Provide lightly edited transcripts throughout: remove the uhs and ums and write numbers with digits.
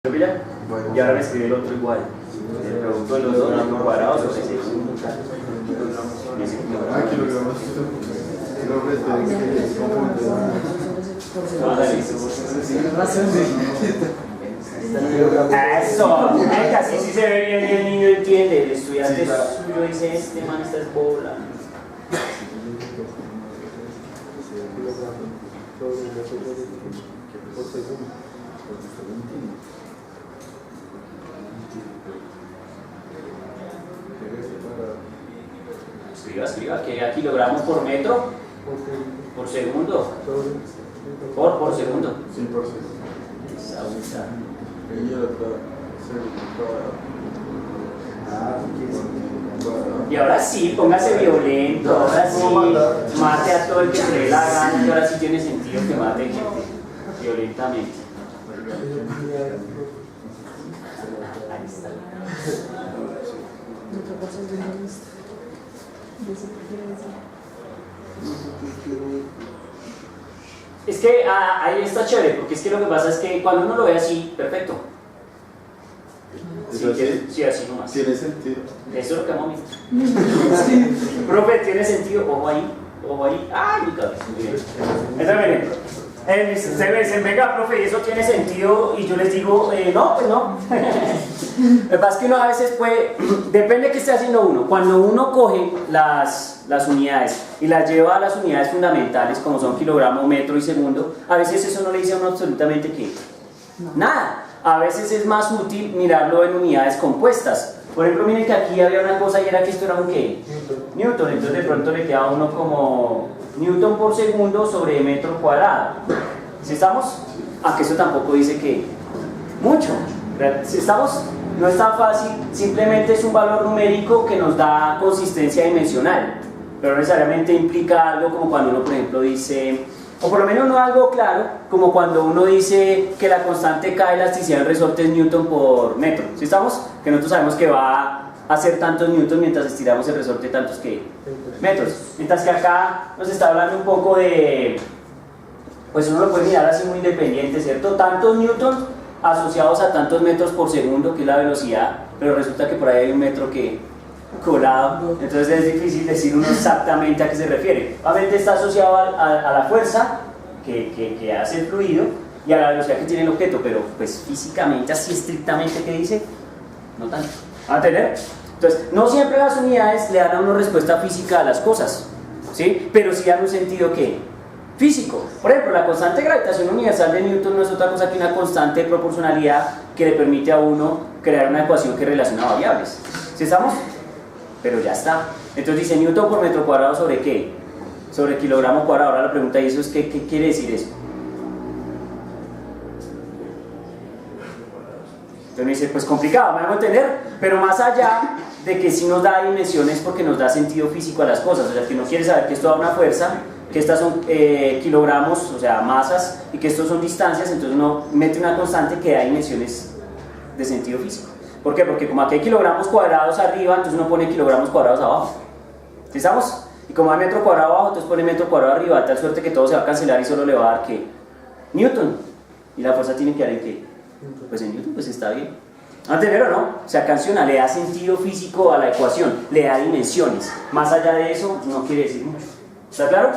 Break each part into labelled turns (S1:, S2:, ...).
S1: Y ahora me escribe el otro igual. El producto de los dos cuadrados sobre 6. Eso, casi sí se ve bien y el niño entiende. El estudiante suyo dice: este man está es bola. Escriba, que a kilogramos por metro, por segundo, por segundo.
S2: Sí, por segundo.
S1: Y ahora sí, póngase violento, ahora sí, mate a todo el que se le dé la gana, y ahora sí tiene sentido que mate gente violentamente. Ahí está. Es que ahí está chévere, porque es que lo que pasa es que cuando uno lo ve así, perfecto. Sí, así nomás.
S2: Tiene sentido.
S1: Eso es lo que vamos a ver. Profe, tiene sentido, ojo ahí. Ay, mi cabeza. Entonces, miren, se me dicen: venga, profe, y eso tiene sentido, y yo les digo: no, pues no. Lo que pasa es que uno a veces puede, depende de qué esté haciendo uno. Cuando uno coge las unidades y las lleva a las unidades fundamentales, como son kilogramo, metro y segundo, a veces eso no le dice a uno absolutamente qué. Nada. A veces es más útil mirarlo en unidades compuestas. Por ejemplo, miren que aquí había una cosa y era que esto era un ¿qué? Newton. Entonces de pronto le queda a uno como Newton por segundo sobre metro cuadrado. ¿Sí estamos? Aunque eso tampoco dice que mucho. Si estamos, no es tan fácil, simplemente es un valor numérico que nos da consistencia dimensional, pero no necesariamente implica algo como cuando uno, por ejemplo, dice, o por lo menos no algo claro, como cuando uno dice que la constante K de elasticidad del resorte es Newton por metro. ¿Sí estamos? Que nosotros sabemos que va a ser tantos newton mientras estiramos el resorte tantos que metros. Mientras que acá nos está hablando un poco de, pues uno lo puede mirar así muy independiente, ¿cierto? Tantos newtons asociados a tantos metros por segundo, que es la velocidad, pero resulta que por ahí hay un metro que colado, entonces es difícil decir uno exactamente a qué se refiere. Obviamente está asociado a la fuerza que hace el fluido y a la velocidad que tiene el objeto, pero pues físicamente, así estrictamente, ¿qué dice? No tanto. ¿Van a entender? Entonces, no siempre las unidades le dan a uno respuesta física a las cosas, ¿sí? Pero sí dan un sentido que físico. Por ejemplo, la constante de gravitación universal de Newton no es otra cosa que una constante de proporcionalidad que le permite a uno crear una ecuación que relaciona variables. ¿Sí estamos? Pero ya está. Entonces dice Newton por metro cuadrado sobre ¿qué? Sobre kilogramo cuadrado. Ahora la pregunta es ¿qué quiere decir eso? Entonces me dice, pues complicado, me hago entender, pero más allá de que sí nos da dimensiones porque nos da sentido físico a las cosas, o sea, que no quiere saber que esto da una fuerza, que estas son kilogramos, o sea, masas, y que estos son distancias, entonces uno mete una constante que da dimensiones de sentido físico. ¿Por qué? Porque como aquí hay kilogramos cuadrados arriba, entonces uno pone kilogramos cuadrados abajo. ¿Sí estamos? Y como hay metro cuadrado abajo, entonces pone metro cuadrado arriba, de tal suerte que todo se va a cancelar y solo le va a dar ¿qué? Newton. ¿Y la fuerza tiene que dar en qué? Pues en Newton, pues está bien. ¿Van a entender o no? O sea, Canciona le da sentido físico a la ecuación, le da dimensiones. Más allá de eso, no quiere decir mucho. ¿Está claro?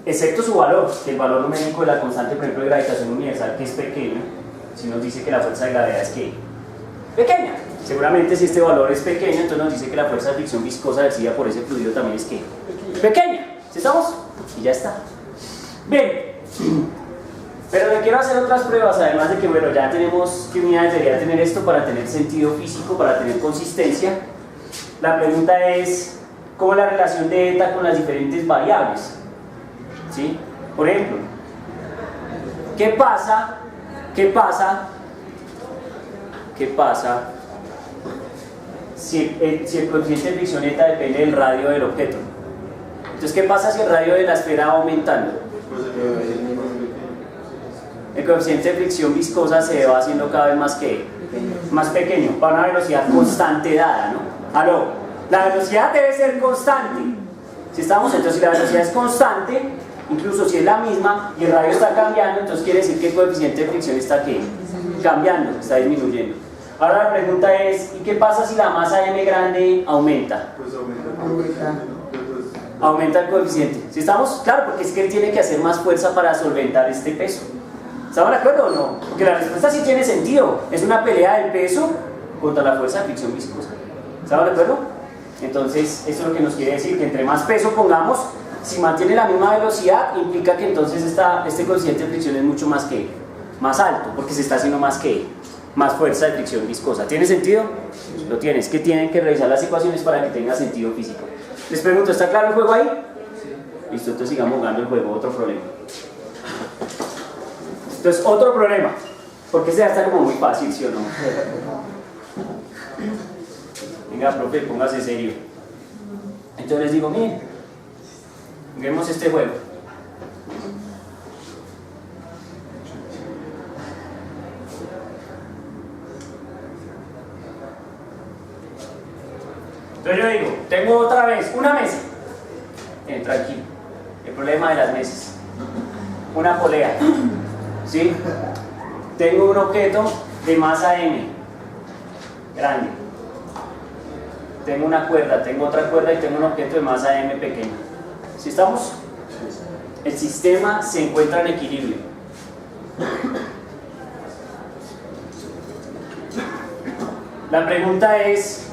S1: Excepto su valor, que el valor numérico de la constante, por ejemplo, de gravitación universal, que es pequeño, si nos dice que la fuerza de gravedad es ¿qué? Pequeña. Seguramente si este valor es pequeño, entonces nos dice que la fuerza de fricción viscosa ejercida por ese fluido también es ¿qué? Pequeña. ¿Sí estamos? Y ya está. Bien. Pero le quiero hacer otras pruebas, además de que, bueno, ya tenemos qué unidades debería tener esto para tener sentido físico, para tener consistencia. La pregunta es, ¿cómo es la relación de eta con las diferentes variables? ¿Sí? Por ejemplo, ¿qué pasa si el coeficiente de fricción eta depende del radio del objeto? Entonces, ¿qué pasa si el radio de la esfera va aumentando? El coeficiente de fricción viscosa se va haciendo cada vez más pequeño, para una velocidad constante dada, ¿no? ¿Aló? La velocidad debe ser constante. Si estamos, entonces si la velocidad es constante, incluso si es la misma y el radio está cambiando, entonces quiere decir que el coeficiente de fricción está ¿qué? cambiando, está disminuyendo. Ahora la pregunta es, ¿y qué pasa si la masa M grande aumenta?
S2: Pues aumenta.
S1: Aumenta el coeficiente. ¿Sí estamos? Claro, porque es que él tiene que hacer más fuerza para solventar este peso. ¿Estamos de acuerdo o no? Porque la respuesta sí tiene sentido. Es una pelea del peso contra la fuerza de fricción viscosa. ¿Estamos de acuerdo? Entonces, eso es lo que nos quiere decir, que entre más peso pongamos, si mantiene la misma velocidad, implica que entonces este coeficiente de fricción es mucho más alto, porque se está haciendo más fuerza de fricción viscosa. ¿Tiene sentido? Lo tiene. Es que tienen que revisar las ecuaciones para que tenga sentido físico. Les pregunto, ¿está claro el juego ahí? Sí. Listo, entonces sigamos jugando el juego. Otro problema. Entonces, otro problema. Porque este ya está como muy fácil, ¿sí o no? Venga, profe, póngase serio. Entonces les digo, miren, juguemos este juego. Entonces yo digo, tengo otra vez una mesa. Tranquilo. El problema de las mesas. Una polea. ¿Sí? Tengo un objeto de masa M. Grande. Tengo una cuerda, tengo otra cuerda y tengo un objeto de masa M pequeña. ¿Sí estamos? El sistema se encuentra en equilibrio. La pregunta es,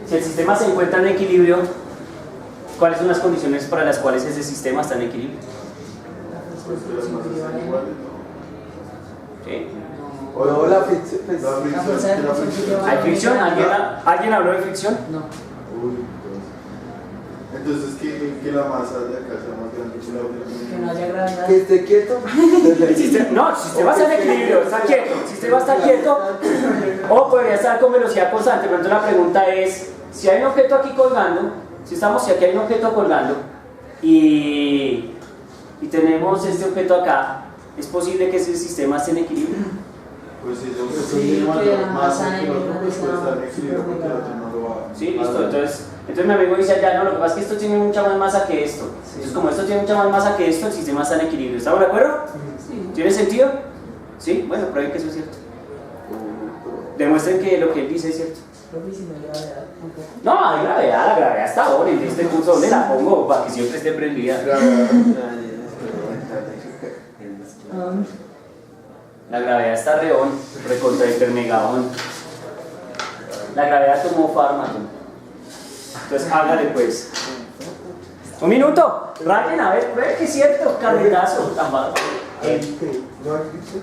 S1: si el sistema se encuentra en equilibrio, ¿cuáles son las condiciones para las cuales ese sistema está en equilibrio? ¿Sí?
S3: O la fricción.
S1: ¿Hay fricción? ¿Alguien habló de fricción?
S4: No.
S2: Entonces, que la masa de acá sea más grande que la otra.
S4: Que no haya gravedad.
S3: Que esté quieto.
S1: No, el sistema está en equilibrio, está quieto. El sistema está quieto o podría estar con velocidad constante. Pero entonces la pregunta es, si hay un objeto aquí colgando, si aquí hay un objeto colgando y tenemos este objeto acá, ¿es posible que ese sistema esté en equilibrio?
S2: Pues si yo
S4: Sí, que la masa
S2: que el otro,
S4: M
S2: pues puede estar en equilibrio porque el otro no lo va a.
S1: Sí, listo. Entonces mi amigo dice allá, no, lo que pasa es que esto tiene mucha más masa que esto. Entonces como esto tiene mucha más masa que esto, el sistema está en equilibrio. ¿Estamos de acuerdo?
S4: Sí.
S1: ¿Tiene sentido? Sí, bueno, prueben que eso es cierto. Demuestren que lo que él dice es cierto.
S4: Profe, si no hay gravedad, tampoco.
S1: No, hay gravedad, la gravedad está ahora en este curso. ¿Dónde la pongo? Para que siempre esté prendida. La gravedad está reón, recontra hipermegaón. La gravedad tomó fármaco. Entonces hágale pues. Un minuto. Rayen, a ver, ve que es cierto, carrerazo, tan bárbaro.
S3: ¿No hay fricción?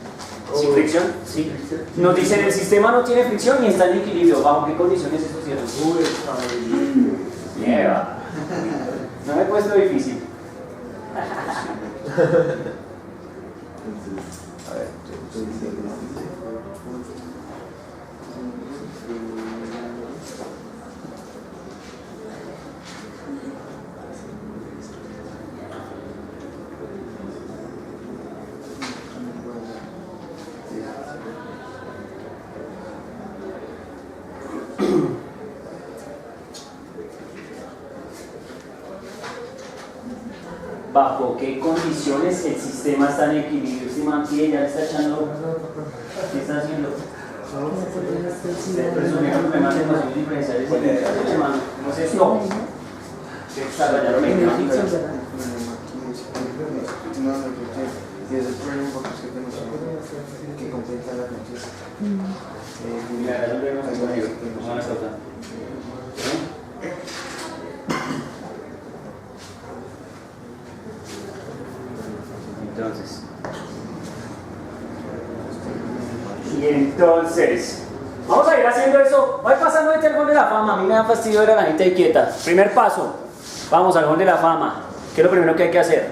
S1: ¿Sí, fricción? Sí. Nos dicen el sistema no tiene fricción y está en equilibrio. ¿Bajo qué condiciones esto es cierto? Lleva. No me he puesto difícil.
S3: A ver,
S1: ¿Bajo qué condiciones el sistema está en equilibrio? Si mantiene, ya le está echando. ¿Qué está haciendo? Presumieron problemas de ecuaciones diferenciales iniciales, hermano. ¿Cómo es esto? Desarrollaron mecánica.
S3: Y ese es el problema porque es que tenemos que completar las noches.
S1: Mira, ya lo vemos aquí conmigo. Vamos a la cosa. Entonces, vamos a ir haciendo eso. Voy pasando al Salón de la Fama. A mí me da fastidio ver a la gente ahí quieta. Primer paso, vamos al Salón de la Fama. ¿Qué es lo primero que hay que hacer?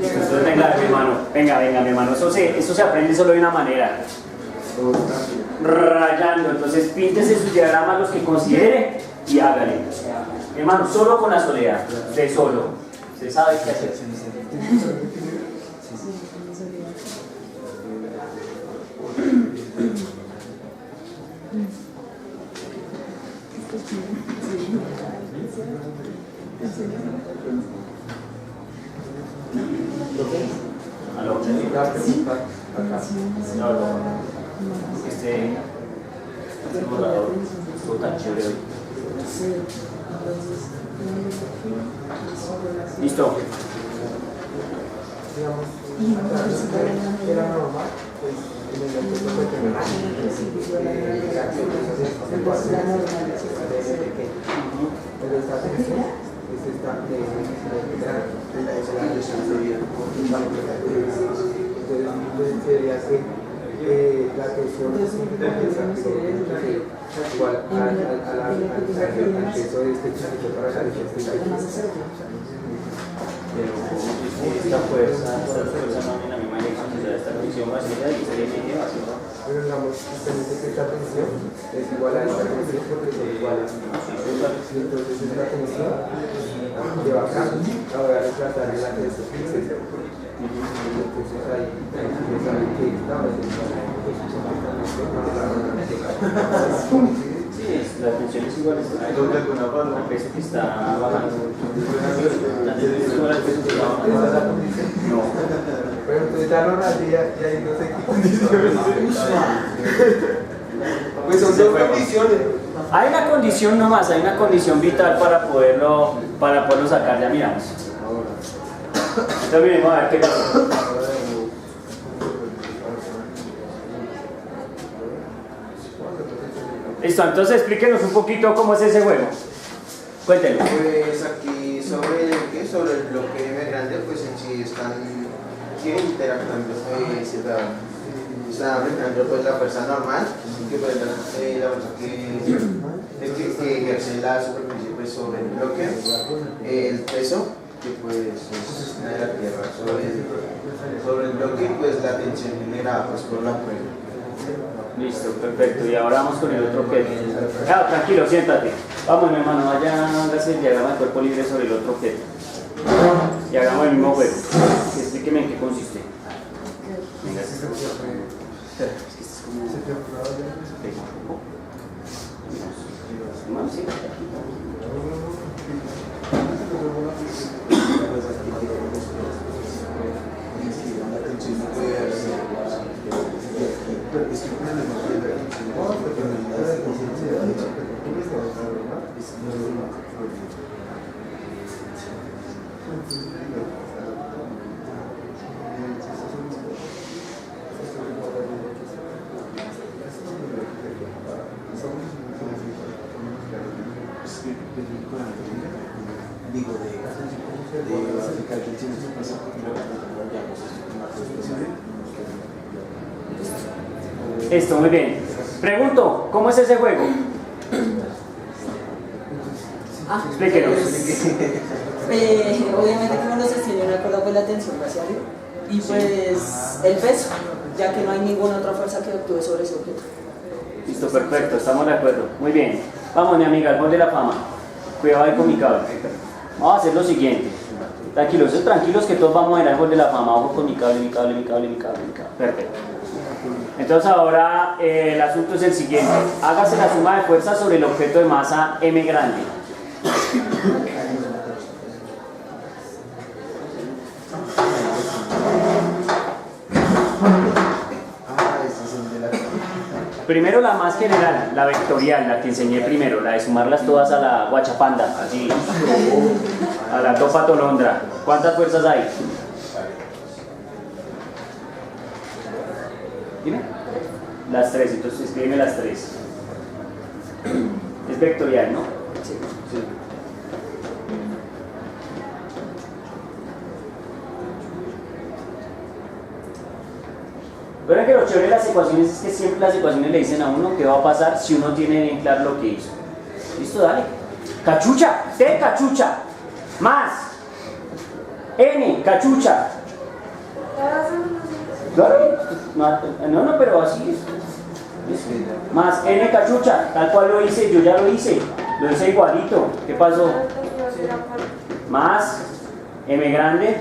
S1: Entonces, venga, mi hermano. Venga, mi hermano. Eso se aprende solo de una manera. Rayando. Entonces, píntese sus diagramas los que considere y hágale. Mi hermano, solo con la soledad. De solo. Usted sabe qué hacer. ¿Aló? No, este borrador estuvo tan chévere hoy. Listo.
S3: Era normal, pues en el efecto fue tener pero esta tensión es esta entonces sería que la tensión igual al peso de este chiquito para realizar este
S1: Pero esta fuerza no viene en la misma dirección, o sea, esta tensión va hacia allá y sería medio hacia abajo.
S3: pero digamos, que esta tensión es igual a esta tensión porque son iguales. Entonces esta tensión de acá ahora desplazar la tensión. Entonces ahí se sabe que esta va a ser
S1: Sí, la tensión es igual al peso que está bajando. La tensión es igual al peso que está bajando.
S3: ¿Esa es la condición?
S1: No.
S3: Pero entonces ya lo rayé y ahí no sé qué condiciones. Pues son dos condiciones.
S1: Hay una condición nomás, hay una condición vital para poderlo sacar, ya miramos. Entonces miremos a ver qué pasa. Listo, entonces explíquenos un poquito cómo es ese juego. Cuéntenlo.
S5: Pues aquí sobre el bloque M grande, pues en sí están interactuando, está aplicando pues la fuerza normal, que pues la fuerza que ejerce la superficie pues sobre el bloque, el peso que pues es de la tierra sobre el bloque, pues la tensión generada pues por la cuerda.
S1: Listo, perfecto. Y ahora vamos con el otro objeto. Ah, tranquilo, siéntate. Vamos, mi hermano, vaya, hágase el diagrama de cuerpo libre sobre el otro objeto. Y hagamos el mismo juego. Explíqueme en qué consiste. Venga, es que esto es como... Sí. Esto, muy bien. Pregunto, ¿cómo es ese juego? Explíquenos.
S4: Obviamente como lo sostiene una cuerda pues la tensión radial y pues el peso, ya que no hay ninguna otra fuerza que actúe sobre ese objeto.
S1: Listo, perfecto, estamos de acuerdo. Muy bien. Vamos, mi amiga, al gol de la fama. Cuidado ahí con mi cable. Vamos a hacer lo siguiente. Tranquilos que todos vamos a ir al gol de la fama. Ojo con mi cable. Perfecto. Entonces ahora el asunto es el siguiente. Hágase la suma de fuerza sobre el objeto de masa M grande. Primero la más general, la vectorial, la que enseñé primero, la de sumarlas todas a la guachapanda, así, a la topa tolondra. ¿Cuántas fuerzas hay? Dime. Las tres, entonces escríbeme las tres. Es vectorial, ¿no?
S5: Sí.
S1: Pero que lo chévere de las ecuaciones es que siempre las ecuaciones le dicen a uno qué va a pasar si uno tiene bien claro lo que hizo. Listo, dale. Cachucha, T cachucha, más N cachucha. Claro, no, pero así es. Más N cachucha, tal cual lo hice, yo ya lo hice igualito. ¿Qué pasó? Más M grande,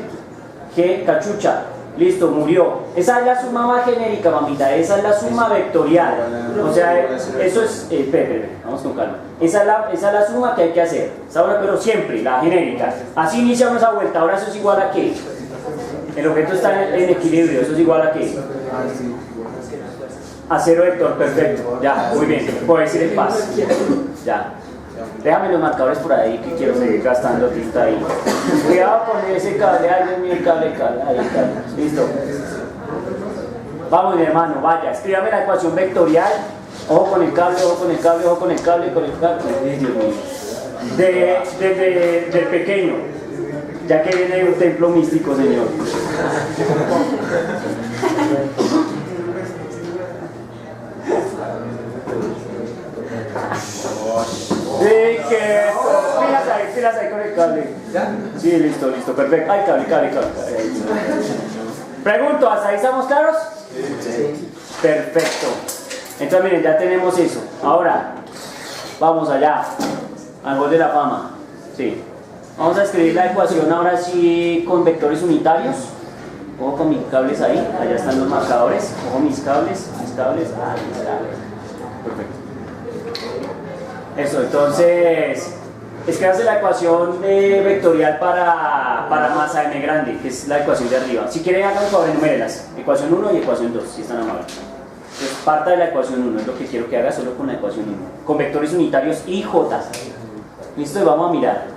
S1: G cachucha. Listo, murió. Esa es la suma más genérica, mamita. Esa es la suma vectorial. O sea, eso es... espera, vamos con calma. Esa es la suma que hay que hacer. ¿Saben? Pero siempre, la genérica. Así iniciamos esa vuelta. Ahora eso es igual a qué. El objeto está en equilibrio. Eso es igual a qué. A cero vector, perfecto. Ya, muy bien. Puedes ir en paz. Ya. Déjame los marcadores por ahí que quiero seguir gastando tinta ahí. Cuidado con ese cable, ay Dios mío, el cable, ahí está. Listo. Vamos mi hermano, vaya, escríbame la ecuación vectorial. Ojo con el cable, ojo con el cable, ojo con el cable, con el cable. Ay, Dios mío. Del pequeño, ya que viene de un templo místico, Señor. Sí, que pilas ahí con el cable. Sí, listo, perfecto. Ay, cable. Pregunto, ¿hasta ahí estamos claros?
S3: Sí.
S1: Perfecto. Entonces, miren, ya tenemos eso. Ahora, vamos allá, al gol de la fama. Sí. Vamos a escribir la ecuación ahora sí con vectores unitarios. Ojo con mis cables ahí, allá están los marcadores. Ojo mis cables. Perfecto. Eso, entonces, escríbase la ecuación vectorial para masa m grande, que es la ecuación de arriba. Si quieren, hagan un favor, enumérelas. Ecuación 1 y ecuación 2, si están amables. Entonces, parta de la ecuación 1, es lo que quiero que haga solo con la ecuación 1. Con vectores unitarios y j. Listo, y vamos a mirar.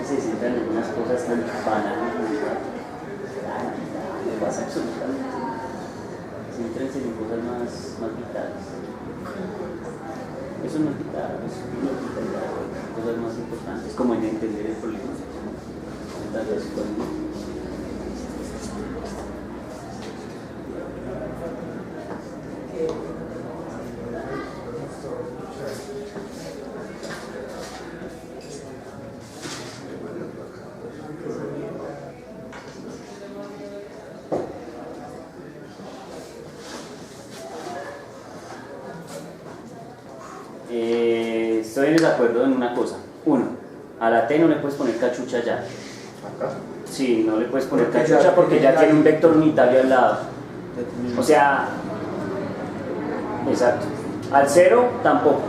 S1: Se sientan en unas cosas tan banales, no pasa absolutamente. Siéntrense en cosas más vitales. Eso no es vital, eso es vitalidad, cosas más importantes, como en entender el problema. Estoy en desacuerdo en una cosa. Uno, a la T no le puedes poner cachucha ya. Sí, no le puedes poner cachucha porque ya tiene un vector unitario al lado. O sea, exacto. Al 0 tampoco.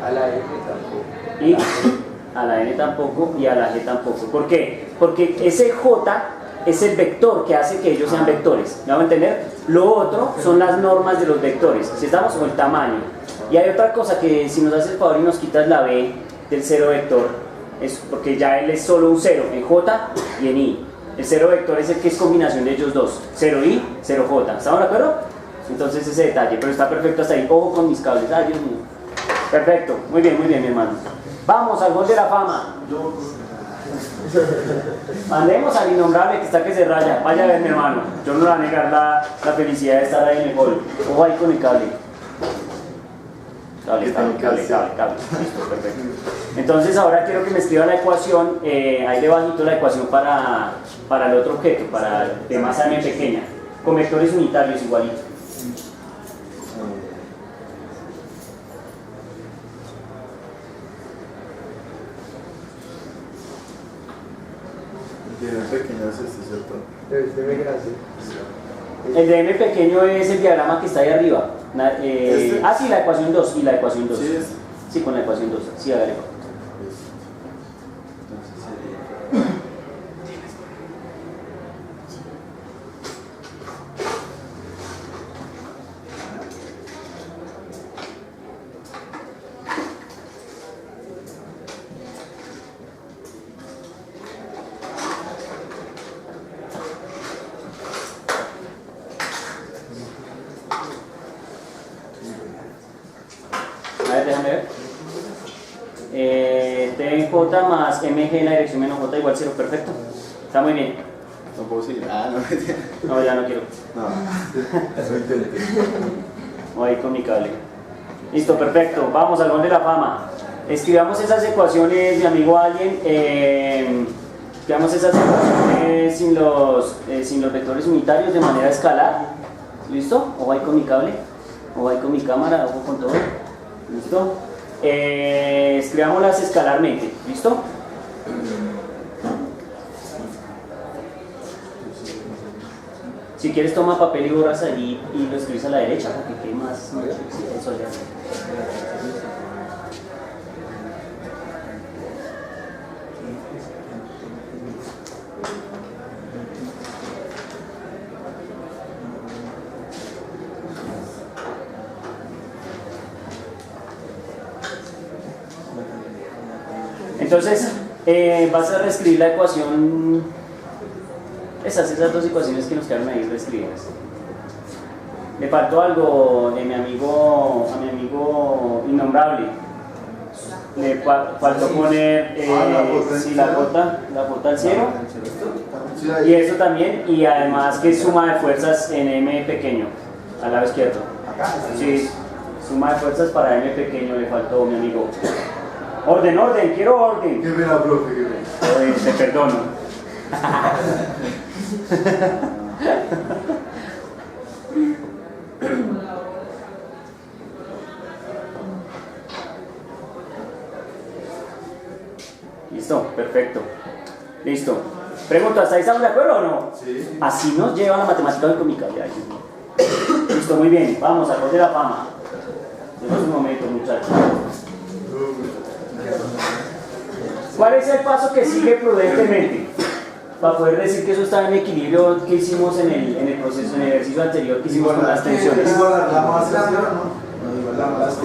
S3: A la N tampoco.
S1: Y a la N tampoco y a la G tampoco. ¿Por qué? Porque ese J es el vector que hace que ellos sean vectores. ¿Me van a entender? Lo otro son las normas de los vectores. Si estamos con el tamaño. Y hay otra cosa que si nos haces el favor y nos quitas la B del cero vector, es porque ya él es solo un 0 en J y en I. El cero vector es el que es combinación de ellos dos, 0I, 0J. ¿Estamos de acuerdo? Entonces ese detalle, pero está perfecto hasta ahí. Ojo con mis cables. Ay, Dios mío. Perfecto, muy bien, mi hermano. Vamos al gol de la fama. Mandemos al innombrable que está que se raya. Vaya a ver, mi hermano. Yo no le voy a negar la felicidad de estar ahí en el gol. Ojo ahí con el cable. Cable. Listo, perfecto. Entonces ahora quiero que me escriba la ecuación, ahí debajito la ecuación para el otro objeto, para de masa m pequeña, con vectores unitarios igualito.
S2: Tiene pequeñas ¿cierto?
S1: El de m pequeño es el diagrama que está ahí arriba. Sí, la ecuación 2 y la ecuación 2. Sí, con la ecuación 2. Sí, hágale. A ver, déjame ver. TJ más MG en la dirección menos J igual 0, perfecto. Está muy bien.
S2: No puedo seguir.
S1: No, ya no quiero.
S2: No, eso intenté.
S1: O ahí con mi cable. Listo, perfecto. Vamos al Salón de la Fama. Escribamos esas ecuaciones, mi amigo Alien. Escribamos esas ecuaciones sin los vectores unitarios de manera escalar. ¿Listo? Ojo ahí con mi cable. Ojo ahí con mi cámara. Ojo con todo. ¿Listo? Escribámoslas escalarmente. ¿Listo? Si quieres toma papel y borras ahí y lo escribes a la derecha porque quede más eso ya. Entonces vas a reescribir la ecuación. Esas dos ecuaciones que nos quedaron ahí reescritas. Le faltó algo de a mi amigo innombrable. Le faltó poner la gota al cielo. Y eso también, y además que suma de fuerzas en M pequeño, al lado izquierdo. Sí, suma de fuerzas para M pequeño le faltó, mi amigo. Orden, quiero orden.
S2: Qué pena, profe, qué pena.
S1: Te perdono. Listo, perfecto. Listo. Pregunta, ¿hasta ahí estamos de acuerdo o no?
S2: Sí.
S1: Así nos lleva la matemática económica. Listo, muy bien. Vamos a coger la fama. Tenemos un momento, muchachos. ¿Cuál es el paso que sigue prudentemente? Para poder decir que eso está en equilibrio que hicimos en el proceso, en el ejercicio anterior que hicimos con las tensiones.
S2: Igualar la masa, ¿no? No, igualar la masa.